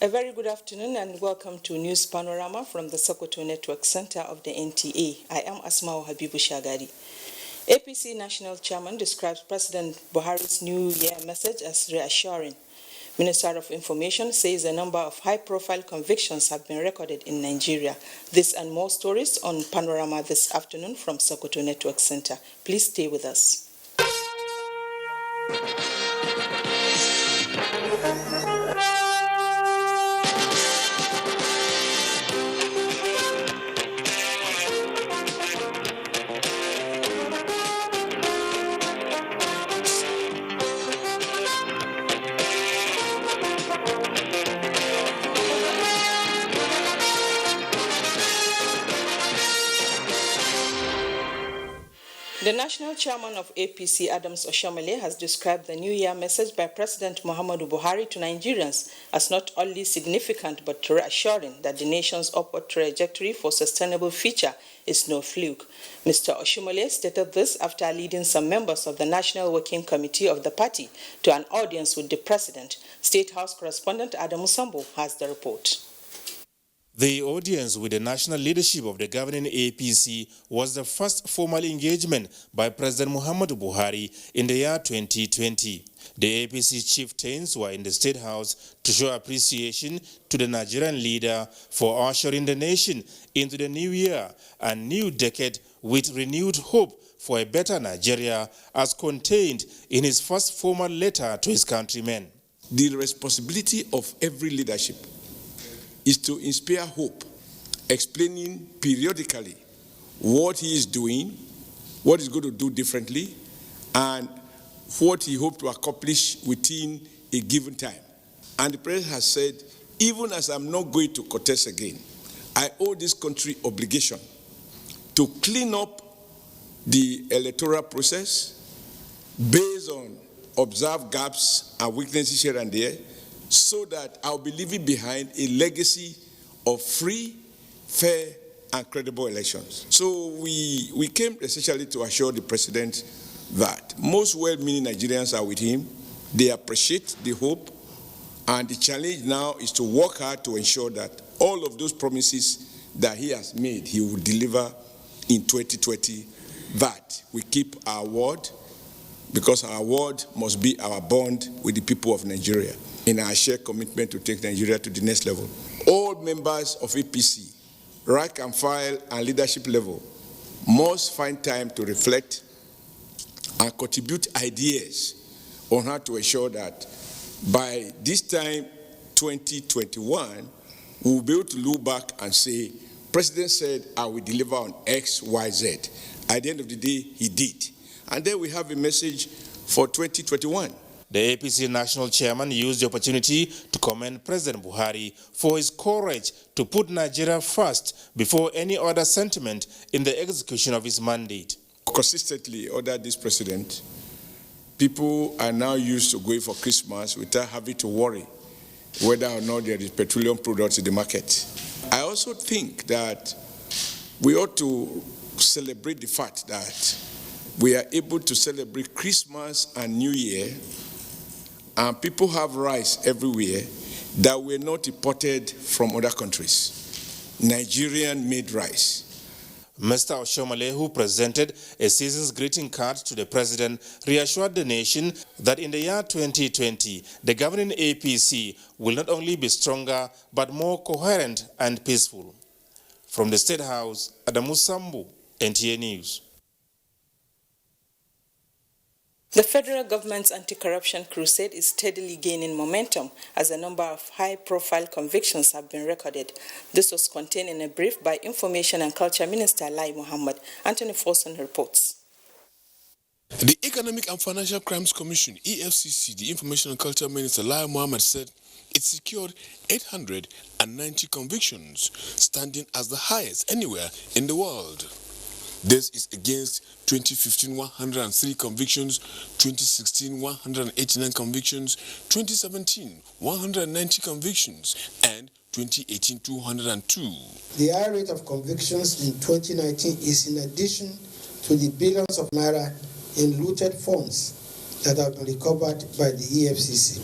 A very good afternoon and welcome to News Panorama from the Sokoto Network Center of the NTA. I am Asmao Habibu Shagari. APC National Chairman describes President Buhari's New Year message as reassuring. Minister of Information says a number of high-profile convictions have been recorded in Nigeria. This and more stories on Panorama this afternoon from Sokoto Network Center. Please stay with us. The national chairman of APC, Adams Oshiomhole, has described the New Year message by President Muhammadu Buhari to Nigerians as not only significant but reassuring that the nation's upward trajectory for sustainable future is no fluke. Mr. Oshiomhole stated this after leading some members of the National Working Committee of the party to an audience with the president. State House correspondent Adamu Sambo has the report. The audience with the national leadership of the governing APC was the first formal engagement by President Muhammadu Buhari in the year 2020. The APC chieftains were in the State House to show appreciation to the Nigerian leader for ushering the nation into the new year and new decade with renewed hope for a better Nigeria, as contained in his first formal letter to his countrymen. The responsibility of every leadership is to inspire hope, explaining periodically what he is doing, what he's going to do differently, and what he hopes to accomplish within a given time. And the president has said, even as I'm not going to contest again, I owe this country obligation to clean up the electoral process based on observed gaps and weaknesses here and there, so that I'll be leaving behind a legacy of free, fair, and credible elections. So we came essentially to assure the president that most well-meaning Nigerians are with him. They appreciate the hope, and the challenge now is to work hard to ensure that all of those promises that he has made, he will deliver in 2020, that we keep our word, because our word must be our bond with the people of Nigeria in our shared commitment to take Nigeria to the next level. All members of APC, rank and file and leadership level, must find time to reflect and contribute ideas on how to ensure that by this time, 2021, we will be able to look back and say, President said, I will deliver on X, Y, Z. At the end of the day, he did. And then we have a message for 2021. The APC national chairman used the opportunity to commend President Buhari for his courage to put Nigeria first before any other sentiment in the execution of his mandate. Consistently under this president, people are now used to going for Christmas without having to worry whether or not there is petroleum products in the market. I also think that we ought to celebrate the fact that we are able to celebrate Christmas and New Year, and people have rice everywhere that were not imported from other countries. Nigerian-made rice. Mr. Oshiomhole, who presented a season's greeting card to the president, reassured the nation that in the year 2020, the governing APC will not only be stronger, but more coherent and peaceful. From the State House, Adamu Sambu, NTA News. The federal government's anti-corruption crusade is steadily gaining momentum as a number of high-profile convictions have been recorded. This was contained in a brief by Information and Culture Minister Lai Mohammed. Anthony Forson reports. The Economic and Financial Crimes Commission, EFCC, the Information and Culture Minister Lai Mohammed said it secured 890 convictions, standing as the highest anywhere in the world. This is against 2015 103 convictions, 2016 189 convictions, 2017 190 convictions, and 2018 202. The high rate of convictions in 2019 is in addition to the billions of naira in looted funds that have been recovered by the EFCC.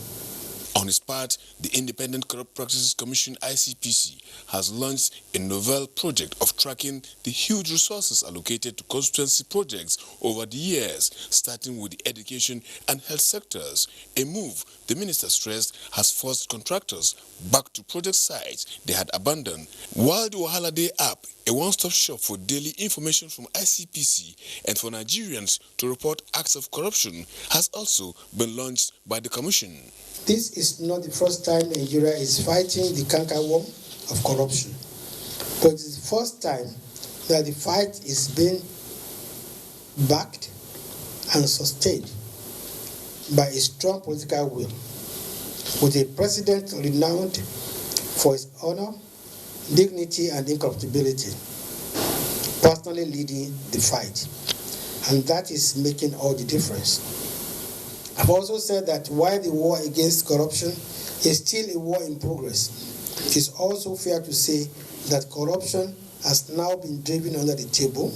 On its part, the Independent Corrupt Practices Commission (ICPC) has launched a novel project of tracking the huge resources allocated to constituency projects over the years, starting with the education and health sectors, a move the minister stressed has forced contractors back to project sites they had abandoned. While the Wahala Day app, a one-stop shop for daily information from ICPC and for Nigerians to report acts of corruption, has also been launched by the commission. This is not the first time Nigeria is fighting the cankerworm of corruption, but it's the first time that the fight is being backed and sustained by a strong political will, with a president renowned for his honor, dignity, and incorruptibility, personally leading the fight. And that is making all the difference. I've also said that while the war against corruption is still a war in progress, it is also fair to say that corruption has now been driven under the table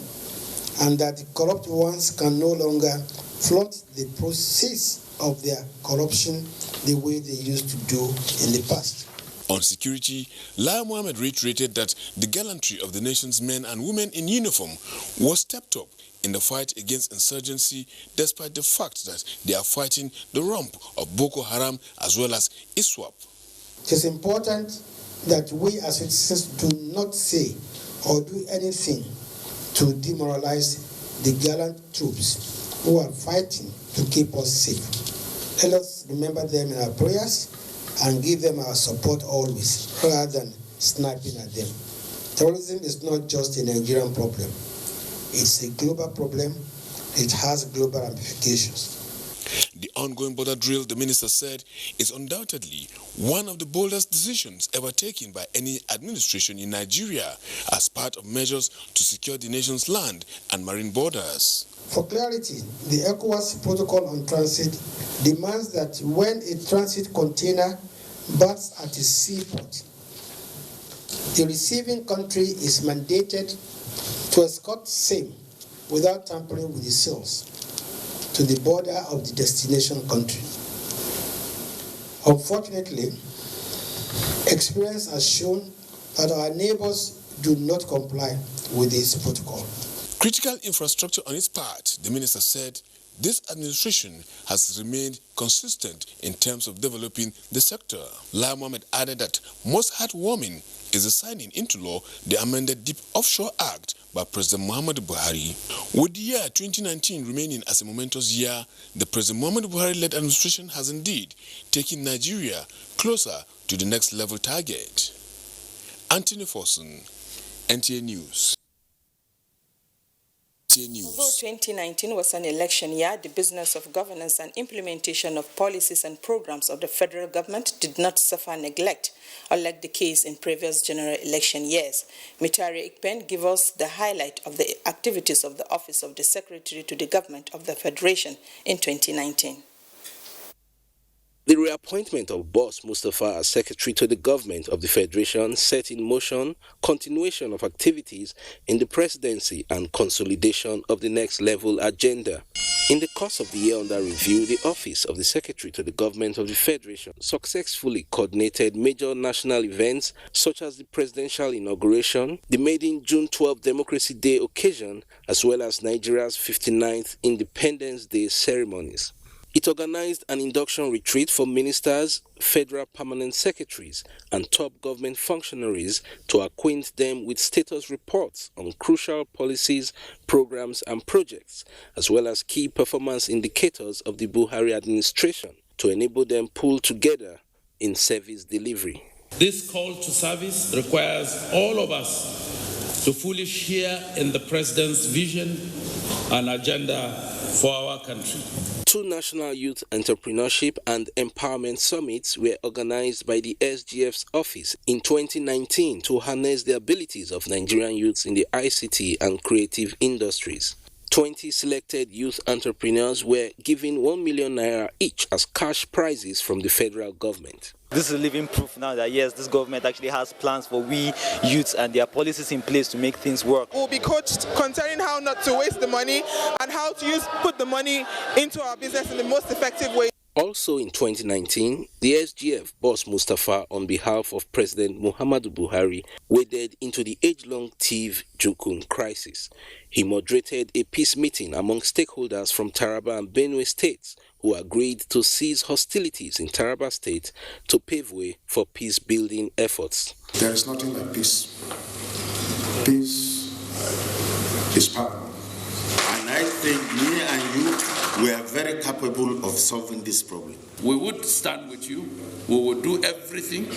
and that the corrupt ones can no longer flaunt the process of their corruption the way they used to do in the past. On security, Lai Mohammed reiterated that the gallantry of the nation's men and women in uniform was stepped up in the fight against insurgency, despite the fact that they are fighting the rump of Boko Haram as well as ISWAP. It is important that we as citizens do not say or do anything to demoralize the gallant troops who are fighting to keep us safe. Let us remember them in our prayers and give them our support always, rather than sniping at them. Terrorism is not just a Nigerian problem. It's a global problem. It has global ramifications. The ongoing border drill, the minister said, is undoubtedly one of the boldest decisions ever taken by any administration in Nigeria as part of measures to secure the nation's land and marine borders. For clarity, the ECOWAS Protocol on Transit demands that when a transit container berths at a seaport, the receiving country is mandated to escort same without tampering with the seals to the border of the destination country. Unfortunately, experience has shown that our neighbors do not comply with this protocol. Critical infrastructure on its part, the minister said, this administration has remained consistent in terms of developing the sector. Lai Mohammed added that most heartwarming is the signing into law the amended Deep Offshore Act by President Muhammadu Buhari. With the year 2019 remaining as a momentous year, the President Muhammadu Buhari-led administration has indeed taken Nigeria closer to the next level target. Anthony Forson, NTA News. Although 2019 was an election year, the business of governance and implementation of policies and programs of the federal government did not suffer neglect, unlike the case in previous general election years. Mitari Ikpen gives us the highlight of the activities of the Office of the Secretary to the Government of the Federation in 2019. The reappointment of Boss Mustafa as Secretary to the Government of the Federation set in motion continuation of activities in the presidency and consolidation of the next level agenda. In the course of the year under review, the Office of the Secretary to the Government of the Federation successfully coordinated major national events such as the presidential inauguration, the maiden June 12 Democracy Day occasion, as well as Nigeria's 59th Independence Day ceremonies. It organized an induction retreat for ministers, federal permanent secretaries, and top government functionaries to acquaint them with status reports on crucial policies, programs, and projects, as well as key performance indicators of the Buhari administration to enable them pull together in service delivery. This call to service requires all of us to fully share in the President's vision and agenda for our country. 2 National Youth Entrepreneurship and Empowerment Summits were organized by the SGF's office in 2019 to harness the abilities of Nigerian youths in the ICT and creative industries. 20 selected youth entrepreneurs were given 1 million naira each as cash prizes from the federal government. This is a living proof now that yes, this government actually has plans for we youths and there are policies in place to make things work. We'll be coached concerning how not to waste the money and how to put the money into our business in the most effective way. Also in 2019, the SGF boss Mustafa, on behalf of President Muhammadu Buhari, waded into the age-long Tiv-Jukun crisis. He moderated a peace meeting among stakeholders from Taraba and Benue states who agreed to cease hostilities in Taraba state to pave way for peace-building efforts. There is nothing like peace. Peace is power. And I think me and you, we are very capable of solving this problem. We would stand with you. We will do everything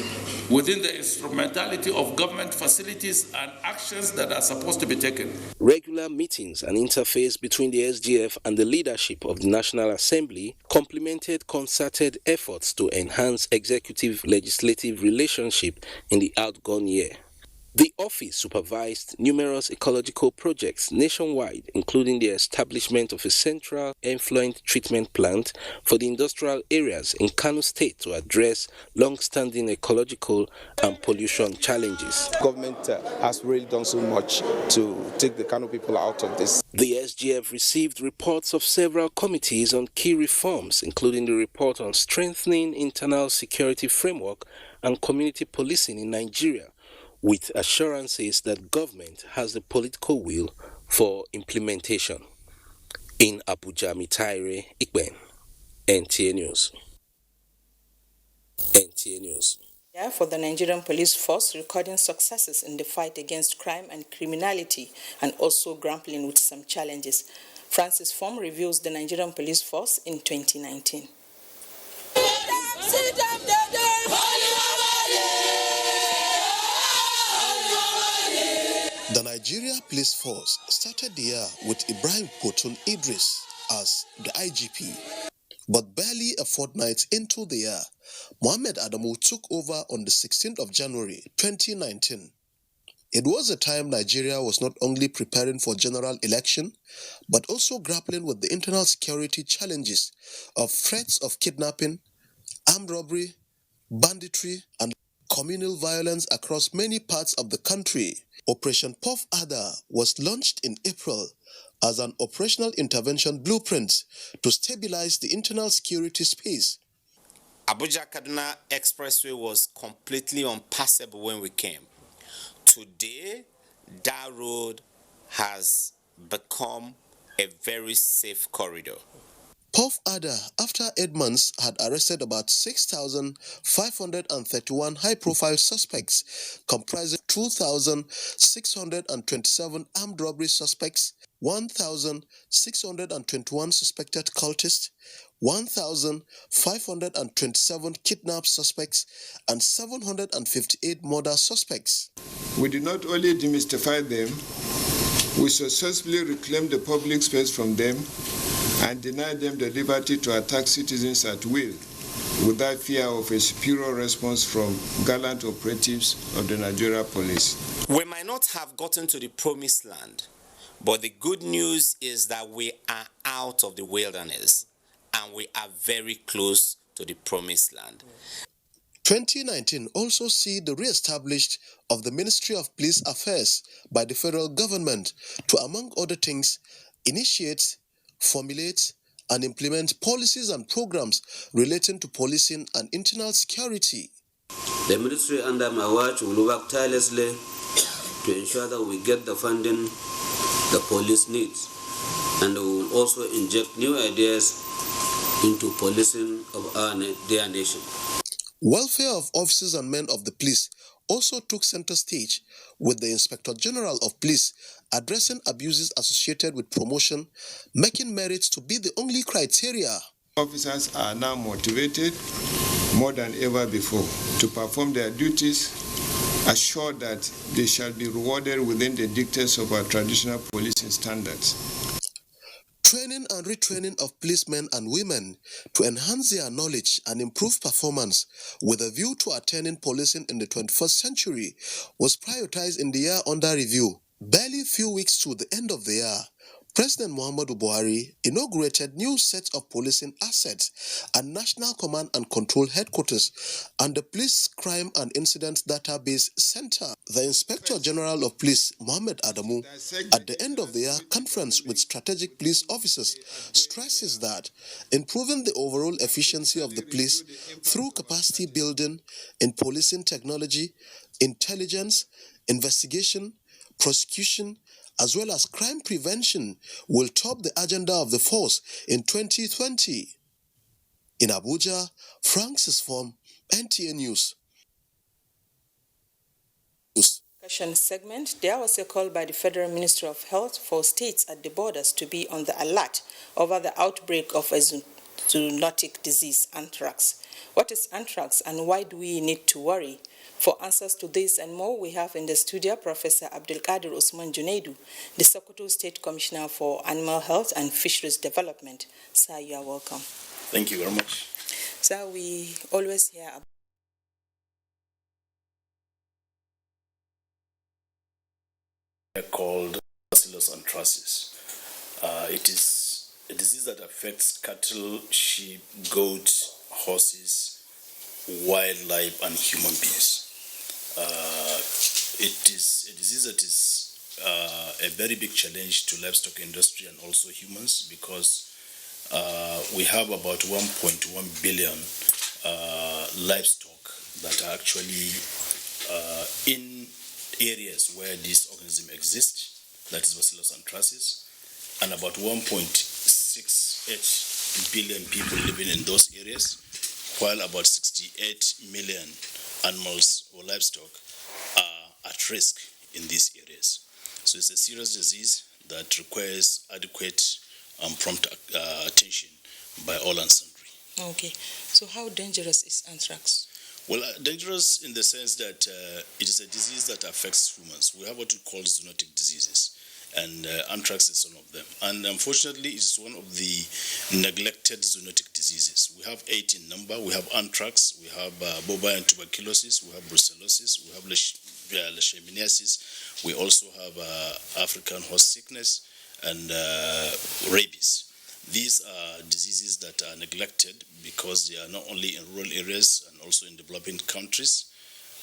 within the instrumentality of government facilities and actions that are supposed to be taken. Regular meetings and interface between the SGF and the leadership of the National Assembly complemented concerted efforts to enhance executive-legislative relationship in the outgone year. The office supervised numerous ecological projects nationwide, including the establishment of a central effluent treatment plant for the industrial areas in Kano State to address long-standing ecological and pollution challenges. Government has really done so much to take the Kano people out of this. The SGF received reports of several committees on key reforms, including the report on strengthening internal security framework and community policing in Nigeria, with assurances that government has the political will for implementation. In Abuja, Mitaire Ikben, NTA News. NTA News. Yeah, for the Nigerian police force, recording successes in the fight against crime and criminality and also grappling with some challenges. Francis Form reviews the Nigerian police force in 2019. The Nigeria Police Force started the year with Ibrahim Potun Idris as the IGP. But barely a fortnight into the year, Mohammed Adamu took over on the 16th of January 2019. It was a time Nigeria was not only preparing for general election, but also grappling with the internal security challenges of threats of kidnapping, armed robbery, banditry, and communal violence across many parts of the country. Operation Puff Adder was launched in April as an operational intervention blueprint to stabilize the internal security space. Abuja-Kaduna Expressway was completely unpassable when we came. Today, that road has become a very safe corridor. Puff Adder, after 8 months, had arrested about 6,531 high-profile suspects, comprising 2,627 armed robbery suspects, 1,621 suspected cultists, 1,527 kidnapped suspects, and 758 murder suspects. We did not only demystify them, we successfully reclaimed the public space from them and denied them the liberty to attack citizens at will, without fear of a superior response from gallant operatives of the Nigeria police. We might not have gotten to the promised land, but the good news is that we are out of the wilderness and we are very close to the promised land. 2019 also see the re-established of the Ministry of Police Affairs by the federal government to, among other things, initiate, formulate, and implement policies and programs relating to policing and internal security. The ministry under my watch will work tirelessly to ensure that we get the funding the police needs, and we will also inject new ideas into policing of their nation. Welfare of officers and men of the police also took center stage, with the Inspector General of Police addressing abuses associated with promotion, making merit to be the only criteria. Officers are now motivated more than ever before to perform their duties, assured that they shall be rewarded within the dictates of our traditional policing standards. Training and retraining of policemen and women to enhance their knowledge and improve performance with a view to attaining policing in the 21st century was prioritized in the year under review. Barely few weeks to the end of the year, President Muhammadu Buhari inaugurated new sets of policing assets at National Command and Control Headquarters and the Police Crime and Incident Database Center. The Inspector General of Police, Mohammed Adamu, at the end of the year conference with strategic police officers, stresses that improving the overall efficiency of the police through capacity building in policing technology, intelligence, investigation, prosecution, as well as crime prevention will top the agenda of the force in 2020. In Abuja, Francis Form, NTA News. Discussion segment, there was a call by the Federal Ministry of Health for states at the borders to be on the alert over the outbreak of a zoonotic disease, anthrax. What is anthrax and why do we need to worry? For answers to this and more, we have in the studio Professor Abdulkadir Usman Junaidu, the Sokoto State Commissioner for Animal Health and Fisheries Development. Sir, you are welcome. Thank you very much. Sir, we always hear about called Bacillus anthracis. It is a disease that affects cattle, sheep, goats, horses, wildlife, and human beings. It is a disease that is a very big challenge to livestock industry and also humans because we have about 1.1 billion livestock that are actually in areas where this organism exists, that is Bacillus anthracis, and about 1.68 billion people living in those areas, while about 68 million animals or livestock are at risk in these areas. So it's a serious disease that requires adequate and prompt attention by all and sundry. Okay, so how dangerous is anthrax? Well, dangerous in the sense that it is a disease that affects humans. We have what we call zoonotic diseases, and anthrax is one of them. And unfortunately, it is one of the neglected zoonotic diseases. We have 8 in number. We have anthrax, we have bovine tuberculosis, we have brucellosis, we have leishmaniasis, we also have African horse sickness, and rabies. These are diseases that are neglected because they are not only in rural areas and also in developing countries,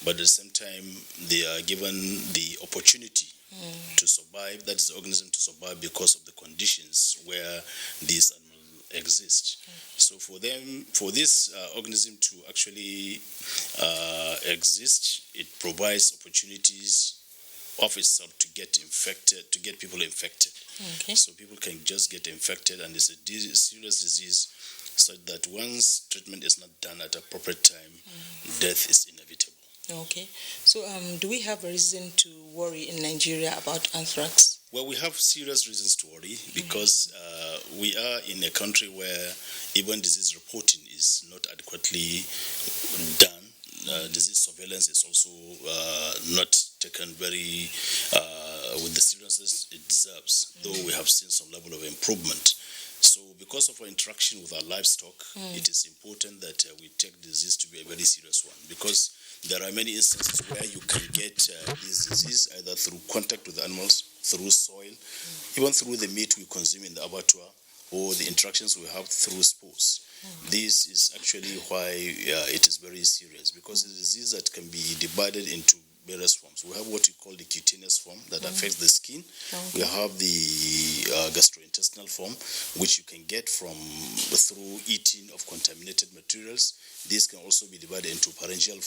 but at the same time they are given the opportunity to survive, that is the organism to survive because of the conditions where these animals exist. So for this organism to actually exist, it provides opportunities of itself to get infected, to get people infected. Okay. So people can just get infected, and it's a serious disease, such that once treatment is not done at appropriate time, death is inevitable. Okay. So do we have a reason to worry in Nigeria about anthrax? Well, we have serious reasons to worry because we are in a country where even disease reporting is not adequately done. Disease surveillance is also not taken very with the seriousness it deserves, though we have seen some level of improvement. So because of our interaction with our livestock, it is important that we take disease to be a very serious one, because there are many instances where you can get this disease either through contact with animals, through soil, even through the meat we consume in the abattoir, or the interactions we have through spores. This is actually why it is very serious, because it's a disease that can be divided into various forms. We have what we call the cutaneous form that affects the skin. We have the gastrointestinal form, which you can get through eating of contaminated materials. These can also be divided into pharyngeal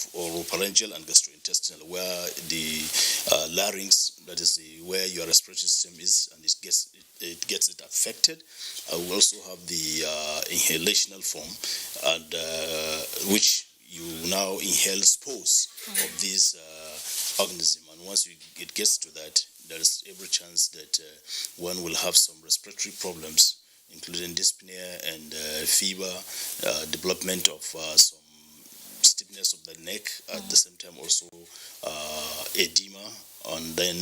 and gastrointestinal, where the larynx, that is where your respiratory system is, and it gets it affected. We also have the inhalational form, and which you now inhale spores of this organism, and once it gets to that, there is every chance that one will have some respiratory problems, including dyspnea and fever, development of some stiffness of the neck, at the same time also edema, and then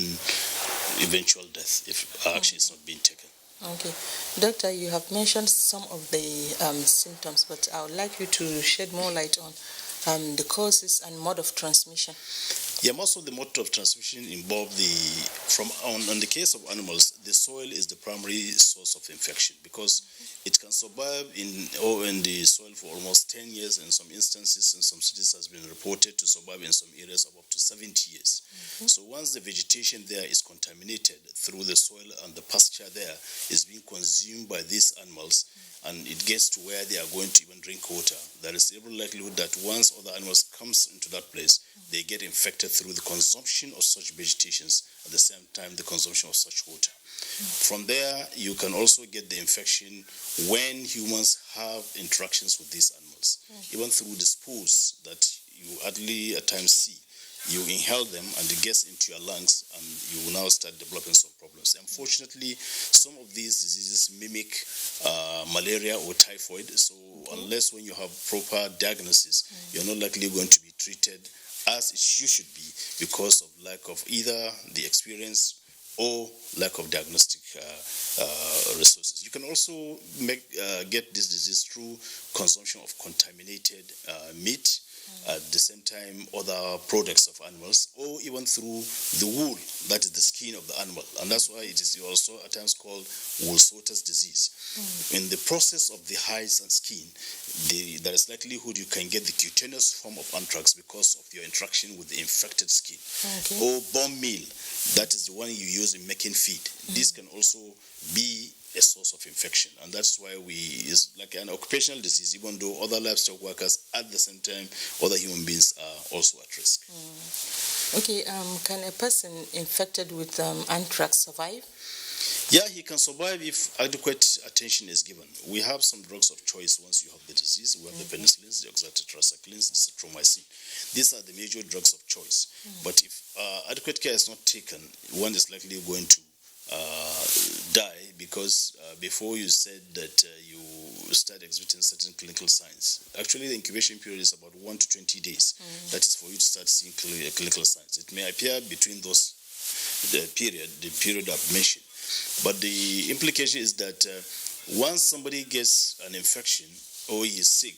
eventual death if action is not being taken. Okay. Doctor, you have mentioned some of the symptoms, but I would like you to shed more light on the causes and mode of transmission. Yeah, most of the mode of transmission involve on the case of animals, the soil is the primary source of infection because it can survive in the soil for almost 10 years. In some instances, in some cities, has been reported to survive in some areas of up to 70 years. So once the vegetation there is contaminated through the soil and the pasture there is being consumed by these animals, and it gets to where they are going to even drink water, there is every likelihood that once other animals comes into that place, they get infected through the consumption of such vegetations, at the same time the consumption of such water. From there, you can also get the infection when humans have interactions with these animals, even through the spores that you hardly at times see. You inhale them and it gets into your lungs and you will now start developing some problems. Unfortunately, some of these diseases mimic malaria or typhoid. So unless when you have proper diagnosis, you're not likely going to be treated as you should be because of lack of either the experience or lack of diagnostic resources. You can also get this disease through consumption of contaminated meat, at the same time other products of animals, or even through the wool, that is the skin of the animal. And that's why it is also at times called wool sorter's disease. In the process of the hides and skin, there is likelihood you can get the cutaneous form of anthrax because of your interaction with the infected skin. Or bone meal, that is the one you use in making feed. This can also be a source of infection, and that's why it's like an occupational disease, even though other livestock workers at the same time, other human beings are also at risk. Okay, can a person infected with anthrax survive? Yeah, he can survive if adequate attention is given. We have some drugs of choice once you have the disease. We have the penicillins, the oxytetracyclines, the citromycin. These are the major drugs of choice. But if adequate care is not taken, one is likely going to die because before you said that you start exhibiting certain clinical signs. Actually, the incubation period is about 1 to 20 days. That is for you to start seeing clinical signs. It may appear between the period I've mentioned. But the implication is that once somebody gets an infection or he is sick,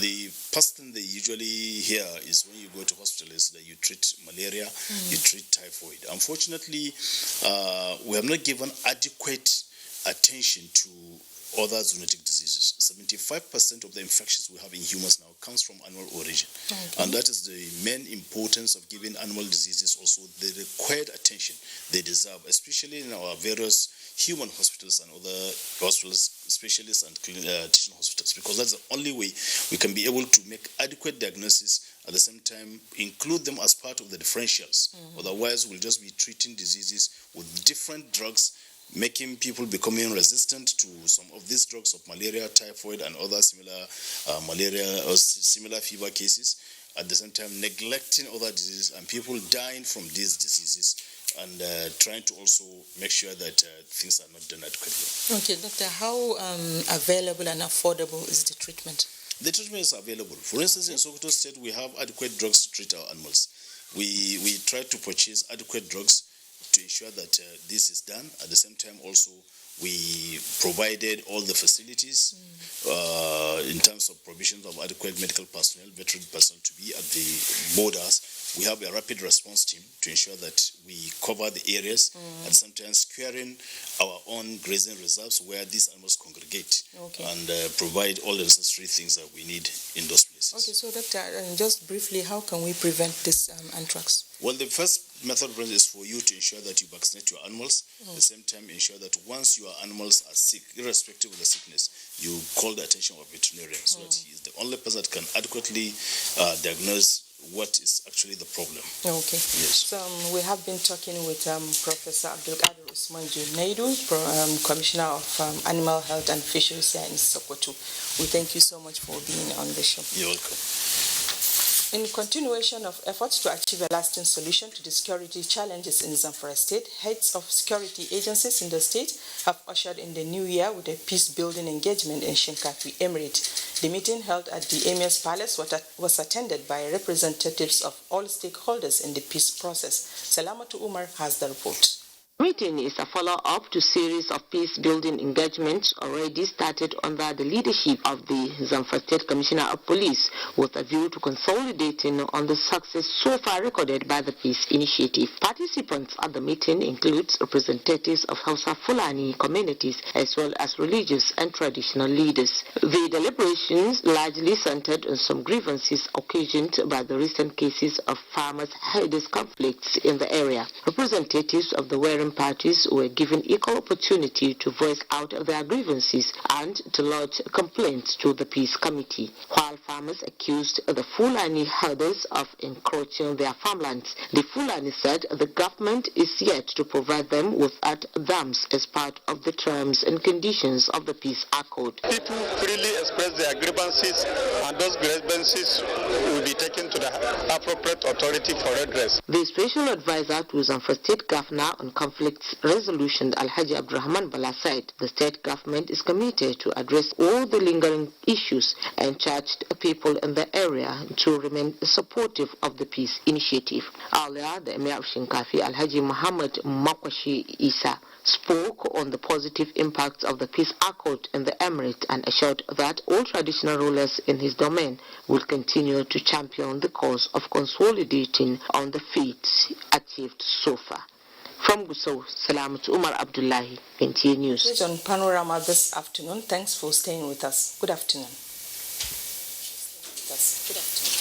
the first thing they usually hear is when you go to hospital is that you treat malaria, you treat typhoid. Unfortunately, we have not given adequate attention to other zoonotic diseases. 75% of the infections we have in humans now comes from animal origin. And that is the main importance of giving animal diseases also the required attention they deserve, especially in our various human hospitals and other hospitals, specialists and teaching hospitals, because that's the only way we can be able to make adequate diagnosis, at the same time include them as part of the differentials. Otherwise, we'll just be treating diseases with different drugs, making people becoming resistant to some of these drugs of malaria, typhoid, and other similar malaria or similar fever cases. At the same time, neglecting other diseases and people dying from these diseases, and trying to also make sure that things are not done adequately. Okay, doctor, how available and affordable is the treatment? The treatment is available. For instance, in Sokoto State, we have adequate drugs to treat our animals. We try to purchase adequate drugs to ensure that this is done. At the same time, also, we provided all the facilities in terms of provision of adequate medical personnel, veteran personnel to be at the borders. We have a rapid response team to ensure that we cover the areas and sometimes securing our own grazing reserves where these animals congregate and provide all the necessary things that we need in those places. Okay, so doctor, just briefly, how can we prevent this anthrax? Well, the first method is for you to ensure that you vaccinate your animals. At the same time, ensure that once your animals are sick, irrespective of the sickness, you call the attention of a veterinarian so that he is the only person that can adequately diagnose what is actually the problem. Okay. Yes. So we have been talking with Professor Abdulkadir Usman Junaidu, Commissioner of Animal Health and Fisheries here in Sokoto. We thank you so much for being on the show. You're welcome. In continuation of efforts to achieve a lasting solution to the security challenges in Zamfara State, heads of security agencies in the state have ushered in the new year with a peace-building engagement in Shinkafi Emirate. The meeting held at the Emir's Palace was attended by representatives of all stakeholders in the peace process. Salamatu Umar has the report. Meeting is a follow-up to series of peace-building engagements already started under the leadership of the Zamfara State Commissioner of Police, with a view to consolidating on the success so far recorded by the peace initiative. Participants at the meeting includes representatives of Hausa Fulani communities as well as religious and traditional leaders. The deliberations largely centered on some grievances occasioned by the recent cases of farmers-herders conflicts in the area. Representatives of the warring parties were given equal opportunity to voice out their grievances and to lodge complaints to the peace committee, while farmers accused the Fulani herders of encroaching their farmlands. The Fulani said the government is yet to provide them with dams as part of the terms and conditions of the peace accord. People freely express their grievances, and those grievances will be taken to the appropriate authority for redress. The special advisor to Zamfara State Governor on Conflicts Resolution, Alhaji Abdurrahman Bala, said the state government is committed to address all the lingering issues and charged people in the area to remain supportive of the peace initiative. Earlier, the Emir of Shinkafi, Alhaji Muhammad Makwashi Isa, spoke on the positive impacts of the peace accord in the emirate and assured that all traditional rulers in his domain will continue to champion the cause of consolidating on the feats achieved so far. From Gusau, Salamat Umar Abdullahi, NTA News. It's on Panorama this afternoon. Thanks for staying with us. Good afternoon. Good afternoon.